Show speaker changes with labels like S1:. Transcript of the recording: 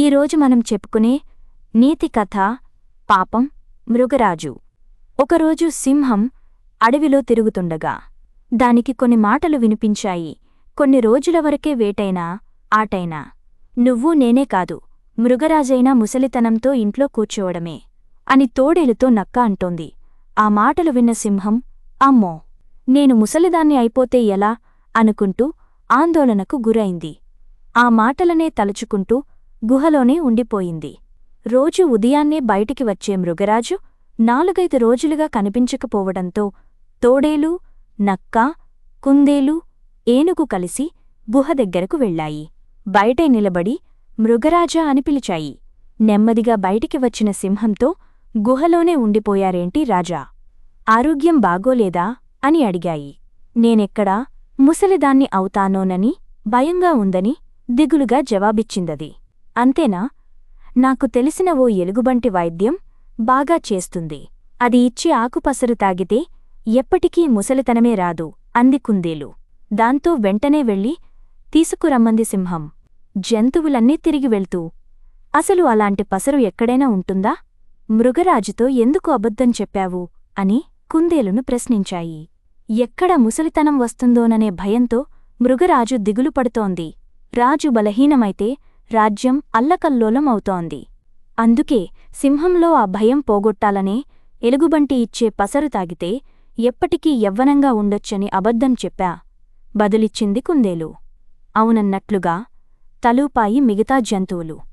S1: ఈరోజు మనం చెప్పుకునే నీతి కథ పాపం మృగరాజు. ఒకరోజు సింహం అడవిలో తిరుగుతుండగా దానికి కొన్ని మాటలు వినిపించాయి. కొన్ని రోజుల వరకే వేటైనా ఆటైనా నువ్వు నేనే కాదు, మృగరాజైనా ముసలితనంతో ఇంట్లో కూర్చోవడమే అని తోడేలుతో నక్క అంటోంది. ఆ మాటలు విన్న సింహం, అమ్మో, నేను ముసలిదాన్ని అయిపోతే ఎలా అనుకుంటూ ఆందోళనకు గురైంది. ఆ మాటలనే తలుచుకుంటూ గుహలోనే ఉండిపోయింది. రోజు ఉదయాన్నే బయటికి వచ్చే మృగరాజు 4-5 రోజులుగా కనిపించకపోవడంతో తోడేలు, నక్క, కుందేలు, ఏనుగు కలిసి గుహ దగ్గరకు వెళ్లాయి. బయటే నిలబడి మృగరాజా అని పిలిచాయి. నెమ్మదిగా బయటికి వచ్చిన సింహంతో, గుహలోనే ఉండిపోయారేంటి రాజా? ఆరోగ్యం బాగోలేదా అని అడిగాయి. నేనెక్కడా ముసలిదాన్ని అవుతానోనని భయంగా ఉందని దిగులుగా జవాబిచ్చిందది. అంతేనా? నాకు తెలిసిన ఓ ఎలుగుబంటి వైద్యం బాగా చేస్తుంది. అది ఇచ్చి ఆకుపసరు తాగితే ఎప్పటికీ ముసలితనమే రాదు అంది కుందేలు. దాంతో వెంటనే వెళ్ళి తీసుకురమ్మంది సింహం. జంతువులన్నీ తిరిగి వెళ్తూ, అసలు అలాంటి పసరు ఎక్కడైనా ఉంటుందా? మృగరాజుతో ఎందుకు అబద్ధం చెప్పావు అని కుందేలును ప్రశ్నించాయి. ఎక్కడ ముసలితనం వస్తుందోననే భయంతో మృగరాజు దిగులు పడుతోంది. రాజు బలహీనమైతే రాజ్యం అల్లకల్లోలం అవుతోంది. అందుకే సింహంలో ఆ భయం పోగొట్టాలనే ఎలుగుబంటి ఇచ్చే పసరు తాగితే ఎప్పటికీ యవ్వనంగా ఉండొచ్చని అబద్ధం చెప్పా బదులిచ్చింది కుందేలు. అవునన్నట్లుగా తలూపాయి మిగతా జంతువులు.